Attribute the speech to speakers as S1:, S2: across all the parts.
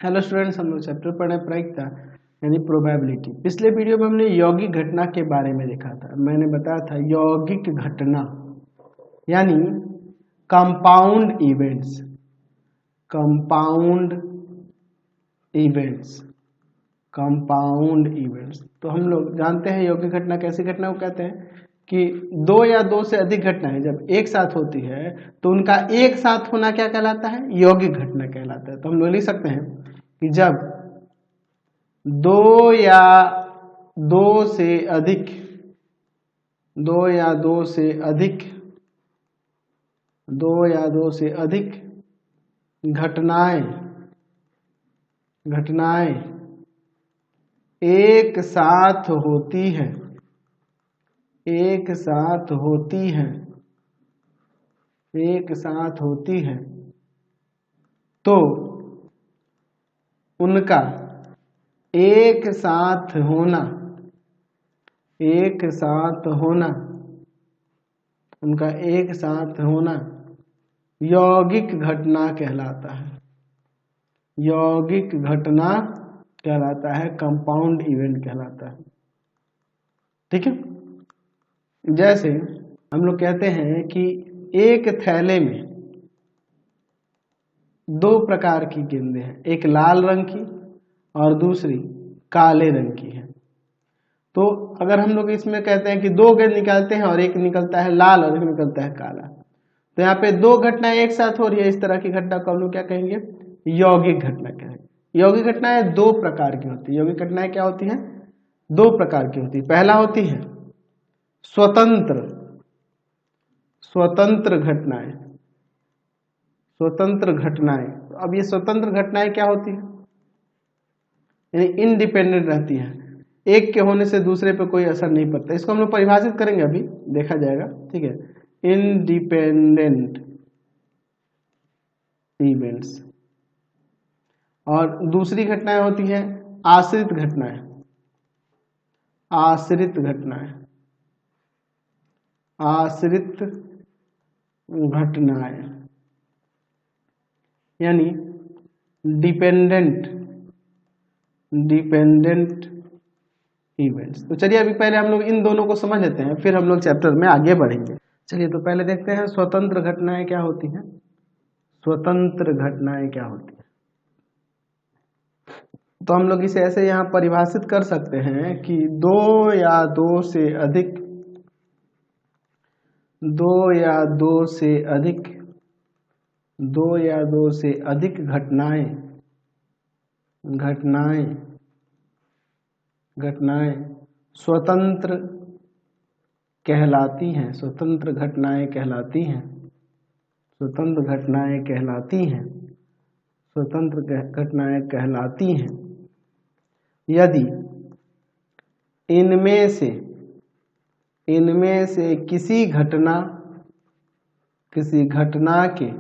S1: Hello students, हम लोग chapter पढ़े प्रायिकता यानी प्रोबेबिलिटी। पिछले वीडियो में हमने यौगिक घटना के बारे में देखा था। मैंने बताया था यौगिक घटना यानी कंपाउंड इवेंट्स। कंपाउंड इवेंट्स तो हम लोग जानते हैं यौगिक घटना कैसी घटना को कहते हैं कि दो या दो से अधिक घटनाएं जब एक साथ होती है तो उनका एक साथ होना क्या कहलाता है? यौगिक घटना कहलाता है। तो हम लोग लिख सकते हैं कि जब दो या दो से अधिक घटनाएं एक साथ होती हैं तो उनका एक साथ होना यौगिक घटना कहलाता है। कंपाउंड इवेंट कहलाता है। ठीक है, जैसे हम लोग कहते हैं कि एक थैले में दो प्रकार की गेंदें हैं, एक लाल रंग की और दूसरी काले रंग की है। तो अगर हम लोग इसमें कहते हैं कि दो गेंद निकालते हैं और एक निकलता है लाल और एक निकलता है काला, तो यहाँ पे दो घटनाएं एक साथ हो रही है। इस तरह की घटना को हम लोग क्या कहेंगे? यौगिक घटना कहेंगे। यौगिक घटनाएं दो प्रकार की होती है। यौगिक घटनाएं क्या होती हैं? दो प्रकार की होती है। पहला होती है स्वतंत्र घटनाएं। अब ये स्वतंत्र घटनाएं क्या होती है? यानी इंडिपेंडेंट रहती है, एक के होने से दूसरे पे कोई असर नहीं पड़ता। इसको हम लोग परिभाषित करेंगे, अभी देखा जाएगा। ठीक है, इंडिपेंडेंट इवेंट्स। और दूसरी घटनाएं होती हैं आश्रित घटनाएं यानी डिपेंडेंट इवेंट्स। तो चलिए अभी पहले हम लोग इन दोनों को समझ लेते हैं, फिर हम लोग चैप्टर में आगे बढ़ेंगे। चलिए तो पहले देखते हैं स्वतंत्र घटनाएं क्या होती हैं। तो हम लोग इसे ऐसे यहाँ परिभाषित कर सकते हैं कि दो या दो से अधिक घटनाएं स्वतंत्र कहलाती हैं। स्वतंत्र घटनाएं कहलाती हैं यदि इनमें से किसी घटना के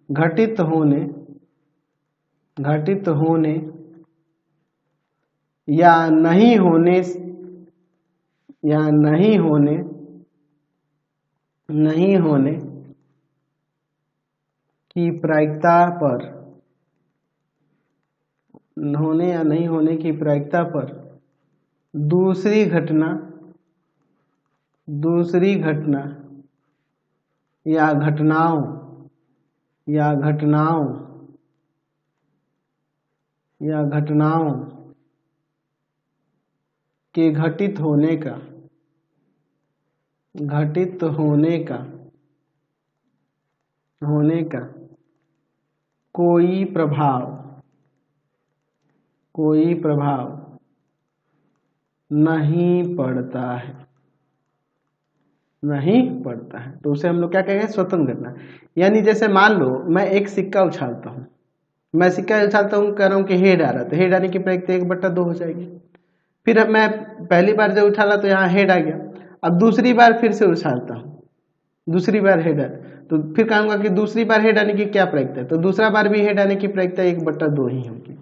S1: घटित होने या नहीं होने की प्रायिकता पर दूसरी घटना या घटनाओं के घटित होने का कोई प्रभाव नहीं पड़ता है। तो उसे हम लोग क्या कहेंगे? स्वतंत्र घटना। यानी जैसे मान लो मैं एक सिक्का उछालता हूँ, कह रहा हूँ कि हेड आ रहा, तो हेड आने की प्रायिकता 1/2 हो जाएगी। फिर अब मैं पहली बार जब उछाला तो यहाँ हेड आ गया। अब दूसरी बार फिर से उछालता हूँ, दूसरी बार हेड आ, तो फिर कहूँगा कि दूसरी बार हेड आने की क्या प्रायिकता है? तो दूसरा बार भी हेड आने की प्रायिकता 1/2 ही होगी।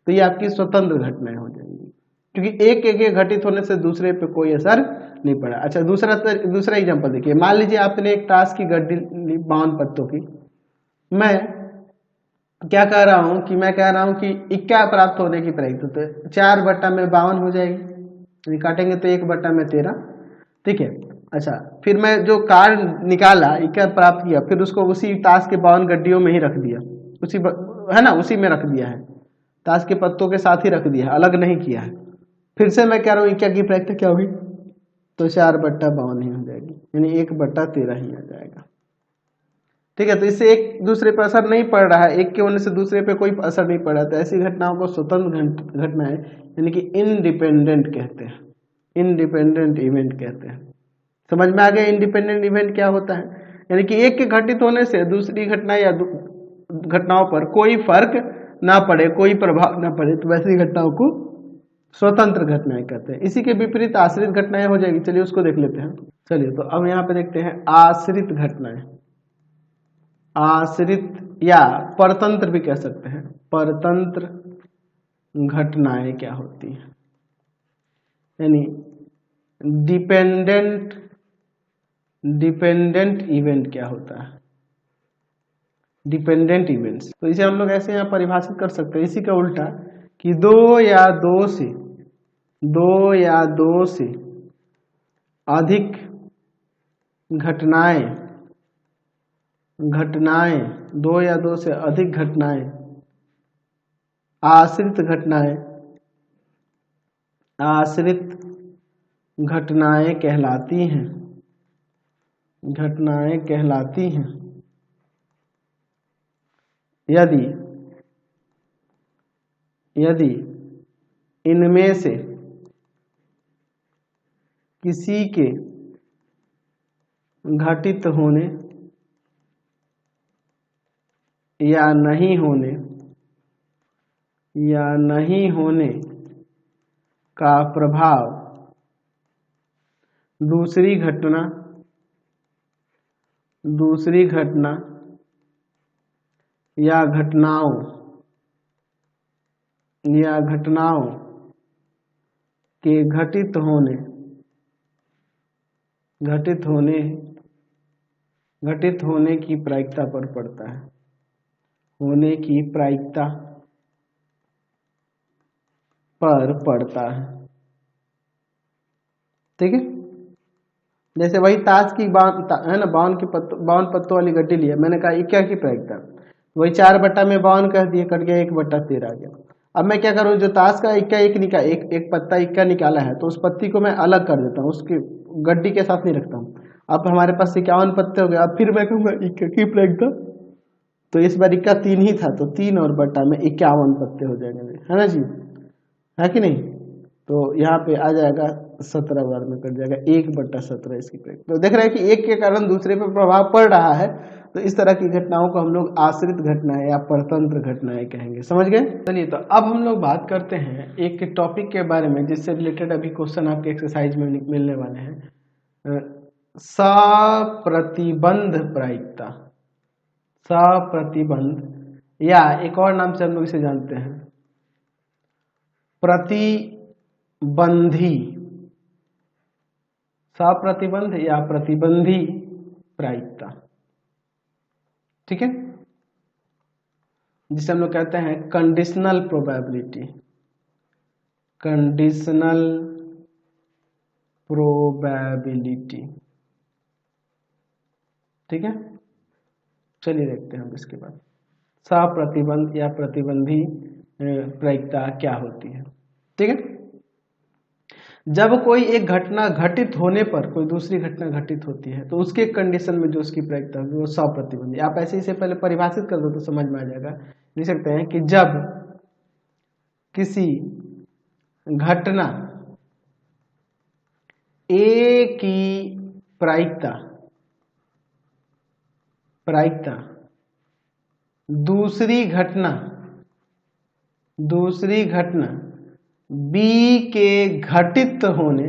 S1: तो ये आपकी स्वतंत्र घटनाएं हो जाएंगी, क्योंकि एक घटित होने से दूसरे पे कोई असर नहीं पड़ा। अच्छा, दूसरा एग्जांपल देखिए। मान लीजिए आपने एक ताश की गड्डी ली 52 पत्तों की, मैं क्या कह रहा हूं कि मैं कह रहा हूं कि इक्का प्राप्त होने की प्रायिकता, तो 4/52 हो जाएगी, यानी काटेंगे तो 1/13। ठीक है। अच्छा, फिर मैं जो कार निकाला, इक्का प्राप्त किया, फिर उसको उसी ताश के 52 गड्डियों में ही रख दिया, है ना, उसी में रख दिया है, ताश के पत्तों के साथ ही रख दिया है, अलग नहीं किया है। फिर से मैं कह रहा हूँ इक्का की प्रायिकता क्या होगी, तो 4/52 ही हो जाएगी, यानी 1/13 ही आ जाएगा। ठीक है। तो इससे एक दूसरे पर असर नहीं पड़ रहा है, एक के होने से दूसरे पे कोई असर नहीं पड़ रहा, तो ऐसी घटनाओं को स्वतंत्र घटनाएं यानी कि इंडिपेंडेंट कहते हैं, इंडिपेंडेंट इवेंट कहते हैं। समझ में आ गया इंडिपेंडेंट इवेंट क्या होता है, यानी कि एक के घटित होने से दूसरी घटना या घटनाओं पर कोई फर्क ना पड़े, कोई प्रभाव ना पड़े, तो वैसी घटनाओं को स्वतंत्र घटनाएं कहते हैं। इसी के विपरीत आश्रित घटनाएं हो जाएगी, चलिए उसको देख लेते हैं। चलिए, तो अब यहाँ पे देखते हैं आश्रित घटनाएं। आश्रित या परतंत्र भी कह सकते हैं, परतंत्र घटनाएं क्या होती हैं, यानी डिपेंडेंट इवेंट क्या होता है, डिपेंडेंट इवेंट्स। तो इसे हम लोग ऐसे यहाँ परिभाषित कर सकते हैं, इसी का उल्टा कि दो या दो से अधिक घटनाएं, दो या दो से अधिक घटनाएं, आश्रित घटनाएं कहलाती हैं, यदि इनमें से किसी के घटित होने या नहीं होने का प्रभाव दूसरी घटना या घटनाओं के घटित होने की प्रायिकता पर पड़ता है, होने की प्रायिकता पर पड़ता है। ठीक है। जैसे वही ताश की है ना, 52 पत्तों वाली गड्डी लिया, मैंने कहा इक्का की प्रायिकता, वही 4/52 कह दिए, कट गया, 1/13 आ गया। अब मैं क्या करूँ, जो ताश का इक्का एक पत्ता इक्का निकाला है, तो उस पत्ती को मैं अलग कर देता हूँ, उसकी गड्डी के साथ नहीं रखता हूँ। अब हमारे पास 51 पत्ते हो गए, अब फिर मैं कहूँगा इक्का की प्रायिकता, तो इस बार इक्का 3 ही था, तो 3 और बट्टा में 51 पत्ते हो जाएंगे, है ना जी, है कि नहीं। तो यहाँ पे आ जाएगा 17 बार में कट जाएगा, 1/17 इसकी प्रायिकता। तो देख रहे हैं कि एक के कारण दूसरे पर प्रभाव पड़ रहा है, तो इस तरह की घटनाओं को हम लोग आश्रित घटनाएं या परतंत्र घटनाएं कहेंगे। समझ गए। चलिए, तो अब हम लोग बात करते हैं एक टॉपिक के बारे में जिससे रिलेटेड अभी क्वेश्चन आपके एक्सरसाइज में मिलने वाले हैं, सप्रतिबंध प्रायिकता। सप्रतिबंध, या एक और नाम से हम लोग इसे जानते हैं प्रतिबंधी, सप्रतिबंध या प्रतिबंधी प्रायिकता। ठीक है, जिसे हम लोग कहते हैं कंडीशनल प्रोबेबिलिटी, कंडीशनल प्रोबेबिलिटी। ठीक है, चलिए देखते हैं हम इसके बाद सप्रतिबंध या प्रतिबंधी प्रायिकता क्या होती है। ठीक है, जब कोई एक घटना घटित होने पर कोई दूसरी घटना घटित होती है, तो उसके कंडीशन में जो उसकी प्रायिकता होगी वो सप्रतिबंधी। आप ऐसे इसे पहले परिभाषित कर दो तो समझ में आ जाएगा। लिख सकते हैं कि जब किसी घटना ए की प्रायिकता दूसरी घटना बी के घटित होने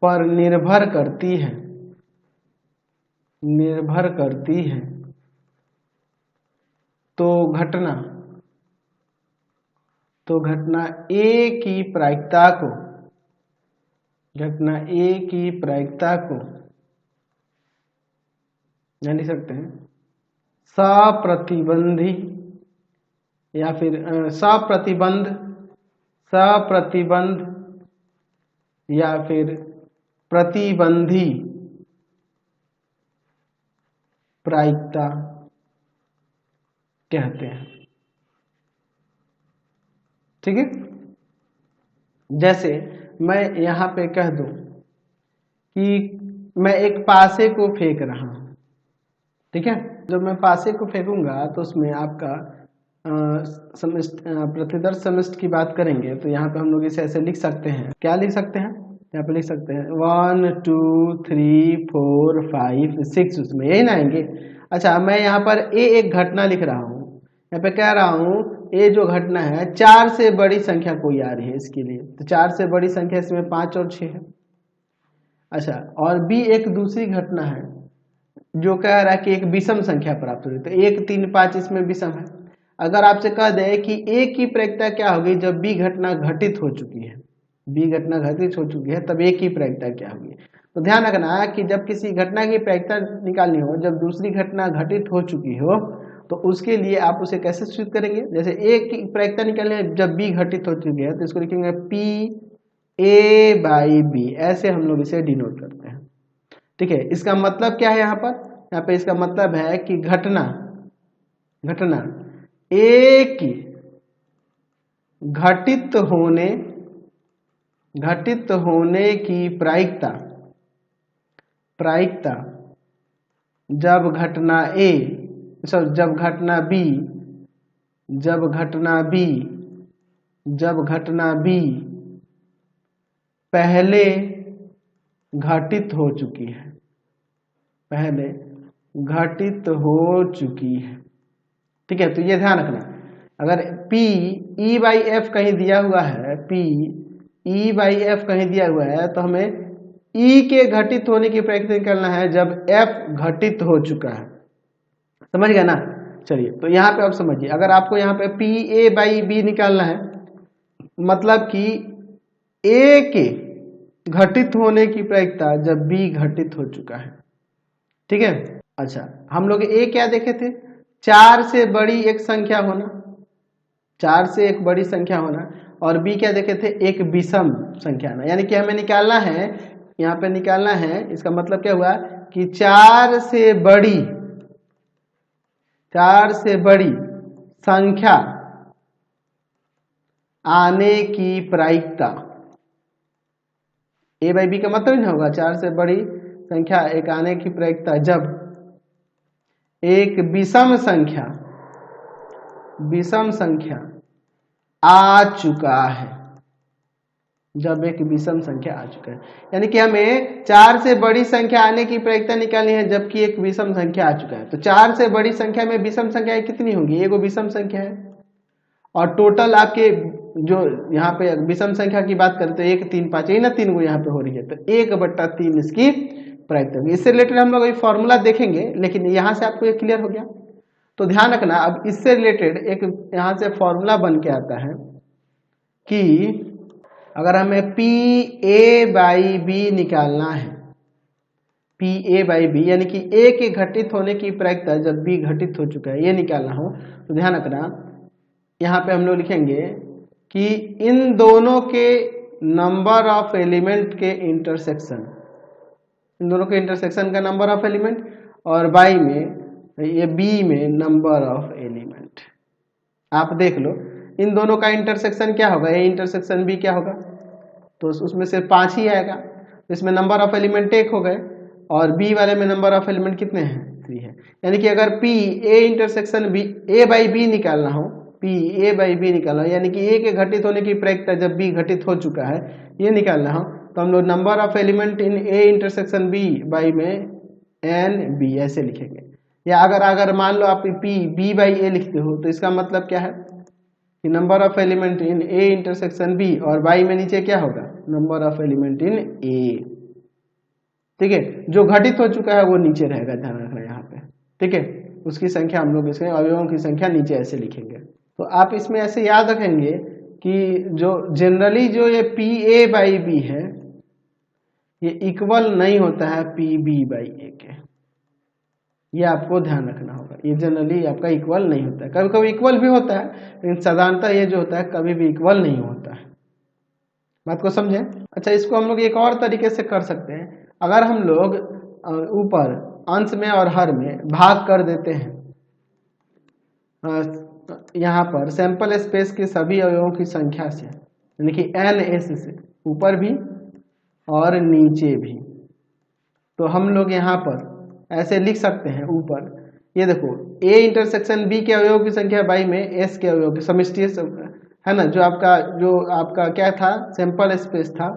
S1: पर निर्भर करती है, तो घटना ए की प्रायिकता को या लिख सकते हैं सप्रतिबंधी या फिर सप्रतिबंध, सप्रतिबंध या फिर प्रतिबंधी प्रायिकता कहते हैं। ठीक है, जैसे मैं यहां पे कह दूं कि मैं एक पासे को फेंक रहा हूं, ठीक है, जब मैं पासे को फेंकूंगा तो उसमें आपका प्रतिदर्श समष्टि की बात करेंगे तो यहाँ पे हम लोग इसे ऐसे लिख सकते हैं, क्या लिख सकते हैं, यहाँ पे लिख सकते हैं 1 2 3 4 5 6, उसमें यही ना आएंगे। अच्छा, मैं यहाँ पर एक घटना लिख रहा हूँ, यहाँ पे कह रहा हूँ ये जो घटना है 4 से बड़ी संख्या कोई आ रही है इसके लिए, तो 4 से बड़ी संख्या इसमें 5 और 6 है। अच्छा, और बी एक दूसरी घटना है जो कह रहा है कि एक विषम संख्या प्राप्त हो रही है, तो 1 3 5 इसमें विषम है। अगर आपसे कह दे कि ए की प्रायिकता क्या होगी जब बी घटना घटित हो चुकी है, बी घटना घटित हो चुकी है तब ए की प्रायिकता क्या होगी, तो ध्यान रखना कि जब किसी घटना की प्रायिकता निकालनी हो जब दूसरी घटना घटित हो चुकी हो तो उसके लिए आप उसे कैसे सूचित करेंगे, जैसे ए की प्रायिकता निकालनी है जब बी घटित हो चुकी है तो इसको लिखेंगे पी ए बाई बी, ऐसे हम लोग इसे डिनोट करते हैं। ठीक है, इसका मतलब क्या है यहाँ पर, यहाँ पे इसका मतलब है कि घटना ए की घटित होने की प्रायिकता जब घटना ए जब घटना बी पहले घटित हो चुकी है, ठीक है। तो ये ध्यान रखना, अगर P E बाई एफ कहीं दिया हुआ है, P E बाई एफ कहीं दिया हुआ है तो हमें E के घटित होने की प्रायिकता निकालना है जब F घटित हो चुका है, समझ गए ना। चलिए, तो यहाँ पे आप समझिए, अगर आपको यहाँ पे P A बाई बी निकालना है मतलब कि A के घटित होने की प्रायिकता जब B घटित हो चुका है, ठीक है। अच्छा, हम लोग ए क्या देखे थे, 4 से बड़ी एक संख्या होना, 4 से एक बड़ी संख्या होना, और बी क्या देखे थे, एक विषम संख्या ना, यानी कि हमें निकालना है, यहाँ पे निकालना है, इसका मतलब क्या हुआ कि 4 से बड़ी संख्या आने की प्रायिकता, ए बाई बी का मतलब नहीं होगा 4 से बड़ी संख्या एक आने की प्रायिकता जब एक विषम संख्या आ चुका है, जब एक विषम संख्या आ चुका है, यानी कि हमें 4 से बड़ी संख्या आने की प्रायिकता निकालनी है जबकि एक विषम संख्या आ चुका है। तो 4 से बड़ी संख्या में विषम संख्याएं कितनी होंगी, एगो विषम संख्या है, और टोटल आपके जो यहाँ पे विषम संख्या की बात करें तो 1 3 5 यही ना 3 गो यहाँ पे हो रही है, तो 1/3 इसकी प्रायिकता। इससे रिलेटेड हम लोग फॉर्मूला देखेंगे, लेकिन यहाँ से आपको ये क्लियर हो गया। तो ध्यान रखना, अब इससे रिलेटेड एक यहाँ से फॉर्मूला बन के आता है कि अगर हमें पी ए बाई बी निकालना है, पी ए बाई बी यानी कि ए के घटित होने की प्रायिकता जब बी घटित हो चुका है ये निकालना हो, तो ध्यान रखना यहाँ पे हम लोग लिखेंगे कि इन दोनों के नंबर ऑफ एलिमेंट के इंटरसेक्शन, इन दोनों के इंटरसेक्शन का नंबर ऑफ एलिमेंट, और बाई में ये बी में नंबर ऑफ एलिमेंट। आप देख लो इन दोनों का इंटरसेक्शन क्या होगा, ये इंटरसेक्शन बी क्या होगा, तो उसमें से 5 ही आएगा, तो इसमें नंबर ऑफ एलिमेंट 1 हो गए, और बी वाले में नंबर ऑफ एलिमेंट कितने हैं, 3 है। यानी कि अगर P A intersection B A by B निकालना हो, पी ए बाई बी निकालना हो, यानी कि ए के घटित होने की प्रायिकता जब बी घटित हो चुका है ये निकालना हो, तो हम लोग number of element in A intersection B by में एन बी ऐसे लिखेंगे। या अगर मान लो आप पी बी बाई ए लिखते हो तो इसका मतलब क्या है कि number of element in A intersection B, और बाई में नीचे क्या होगा, number of element in A, ठीक है। जो घटित हो चुका है वो नीचे रहेगा, ध्यान रखना यहाँ पे, ठीक है। उसकी संख्या हम लोग इसके अवयवों की संख्या नीचे ऐसे लिखेंगे। तो आप इसमें ऐसे याद रखेंगे कि जो जनरली जो ये पी ए बाई बी है ये इक्वल नहीं होता है पी बी बाई ए के, ये आपको ध्यान रखना होगा। ये जनरली आपका इक्वल नहीं होता है, कभी कभी इक्वल भी होता है, लेकिन साधारणतः ये जो होता है कभी भी इक्वल नहीं होता है। बात को समझे? अच्छा, इसको हम लोग एक और तरीके से कर सकते हैं। अगर हम लोग ऊपर अंश में और हर में भाग कर देते हैं यहाँ पर सैंपल स्पेस के सभी अवयवों की संख्या से, यानी कि NS से, ऊपर भी और नीचे भी, तो हम लोग यहाँ पर ऐसे लिख सकते हैं। ऊपर ये देखो, A इंटरसेक्शन B के अवयवों की संख्या बाई में S के अवयवों की समष्टि है ना, जो आपका क्या था, सैंपल स्पेस था,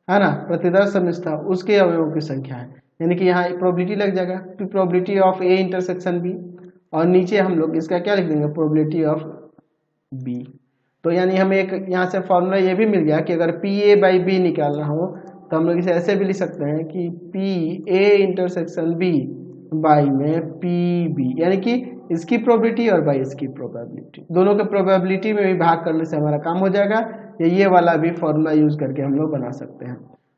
S1: है ना, प्रतिदर्श समष्टि था, उसके अवयवों की संख्या है। यानी कि यहाँ प्रोबेबिलिटी लग जाएगा, probability of A intersection B, और नीचे हम लोग इसका क्या लिख देंगे, प्रोबेबिलिटी ऑफ B। तो यानी हमें एक यहाँ से फॉर्मूला ये भी मिल गया कि अगर PA बाई B निकालना हो तो हम लोग इसे ऐसे भी लिख सकते हैं कि PA इंटरसेक्शन B बाई में PB, यानी कि इसकी प्रोबेबिलिटी और बाई इसकी प्रोबेबिलिटी, दोनों के प्रोबेबिलिटी में भी भाग करने से हमारा काम हो जाएगा। ये वाला भी फॉर्मूला यूज करके हम लोग बना सकते हैं।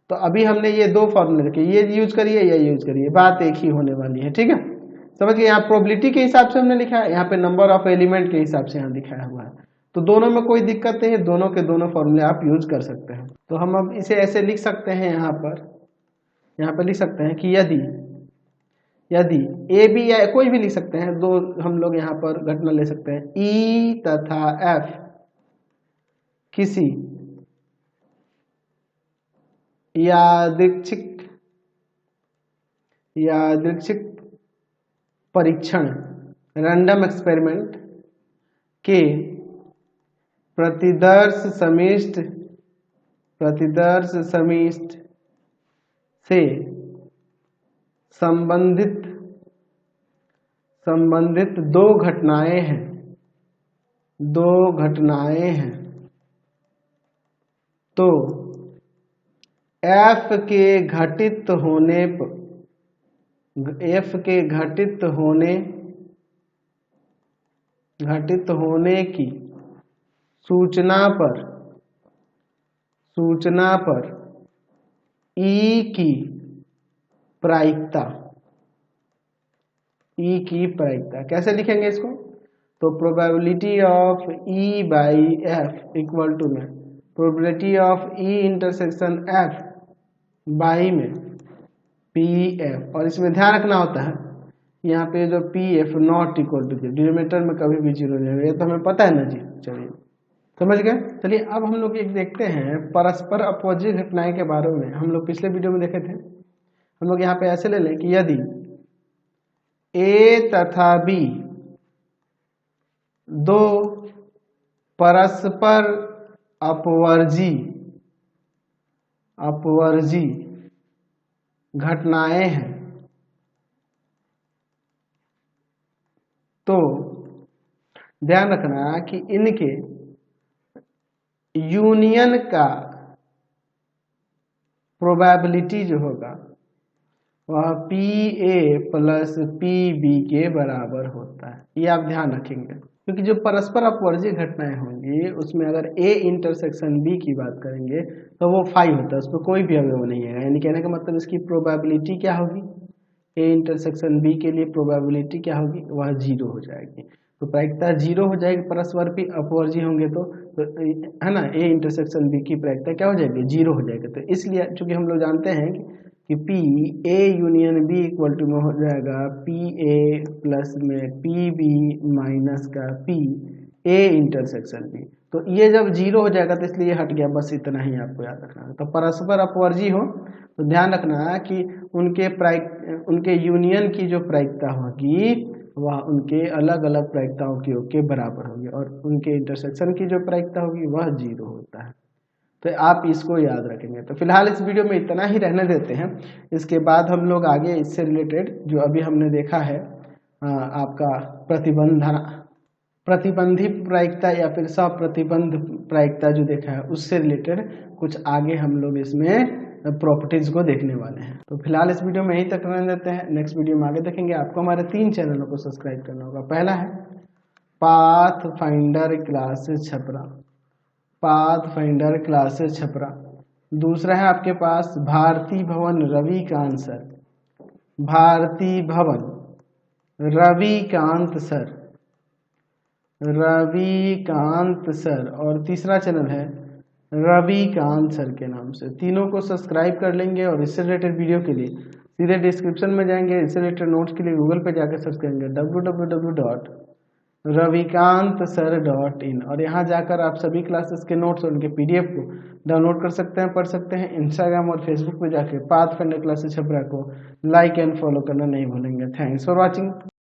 S1: तो अभी हमने ये दो फॉर्मूले रखे, ये यूज करिए, ये यूज करिए, बात एक ही होने वाली है। ठीक है, समझ गए? यहाँ प्रोबेबिलिटी के हिसाब से हमने लिखा है, यहाँ पे नंबर ऑफ एलिमेंट के हिसाब से यहाँ दिखाया हुआ है। तो दोनों में कोई दिक्कत नहीं है, दोनों के दोनों फॉर्मूले आप यूज कर सकते हैं। तो हम अब इसे ऐसे लिख सकते हैं, यहाँ पर लिख सकते हैं कि यदि ए बी, या कोई भी लिख सकते हैं, दो हम लोग यहाँ पर घटना ले सकते हैं, ई तथा एफ किसी यादृच्छिक परीक्षण रैंडम एक्सपेरिमेंट के प्रतिदर्श समिष्ट से संबंधित दो घटनाएं हैं, तो F के घटित होने की सूचना पर E की प्रायिकता कैसे लिखेंगे इसको? तो probability of E by F equal to में probability of E intersection F by में PF, और इसमें ध्यान रखना होता है यहाँ पे जो PF not equal to 0, denominator में कभी भी 0 नहीं होगा, ये तो हमें पता है ना जी। चलिए समझ गए। चलिए अब हम लोग एक देखते हैं परस्पर अपवर्जी घटनाएं के बारे में। हम लोग पिछले वीडियो में देखे थे। हम लोग यहाँ पे ऐसे ले लें कि यदि A तथा B दो परस्पर अपवर्जी घटनाएं हैं, तो ध्यान रखना कि इनके यूनियन का प्रोबेबिलिटी जो होगा वह PA प्लस PB के बराबर होता है। ये आप ध्यान रखेंगे, क्योंकि जो परस्पर अपवर्जी घटनाएं होंगी उसमें अगर A इंटरसेक्शन B की बात करेंगे तो वो 5 होता है, उसमें कोई भी अवयव नहीं है। यानी कहने का मतलब इसकी प्रोबेबिलिटी क्या होगी, A इंटरसेक्शन B के लिए प्रोबेबिलिटी क्या होगी, वह 0 हो जाएगी। तो प्रायिकता 0 हो जाएगी, परस्पर भी अपवर्जी होंगे तो है ना, A इंटरसेक्शन B की प्रायिकता क्या हो जाएगी, 0 हो जाएगी। तो इसलिए चूंकि हम लोग जानते हैं कि P A union B equal to में हो जाएगा PA प्लस में PB माइनस का P A इंटरसेक्शन B। तो ये जब 0 हो जाएगा तो इसलिए हट गया, बस इतना ही आपको याद रखना है। तो परस्पर अपवर्जी हो तो ध्यान रखना कि उनके यूनियन की जो प्रायिकता होगी वह उनके अलग अलग प्रायिकताओं के योग के बराबर होगी, और उनके इंटरसेक्शन की जो प्रायिकता होगी वह 0 होता है। तो आप इसको याद रखेंगे। तो फिलहाल इस वीडियो में इतना ही रहने देते हैं। इसके बाद हम लोग आगे इससे रिलेटेड जो अभी हमने देखा है आपका प्रतिबंधी प्रायिकता या फिर सप्रतिबंध प्रायिकता जो देखा है उससे रिलेटेड कुछ आगे हम लोग इसमें प्रॉपर्टीज को देखने वाले हैं। तो फिलहाल इस वीडियो में यहीं तक रहने देते हैं। नेक्स्ट वीडियो में आगे देखेंगे। आपको हमारे 3 चैनलों को सब्सक्राइब करना होगा। पहला है पाथ फाइंडर क्लासेस छपरा, दूसरा है आपके पास भारती भवन रवि का आंसर, भारती भवन रविकांत सर, रविकांत सर, और तीसरा चैनल है रविकांत सर के नाम से। तीनों को सब्सक्राइब कर लेंगे और इससे रिलेटेड वीडियो के लिए सीधे डिस्क्रिप्शन में जाएंगे, इससे रिलेटेड नोट्स के लिए गूगल पे जाकर सर्च करेंगे www.ravikantsir.in और यहाँ जाकर आप सभी क्लासेस के नोट्स और उनके PDF को डाउनलोड कर सकते हैं, पढ़ सकते हैं। इंस्टाग्राम और फेसबुक पे जाकर पाथफाइंडर क्लासेस छपरा को लाइक एंड फॉलो करना नहीं भूलेंगे। Thanks for watching.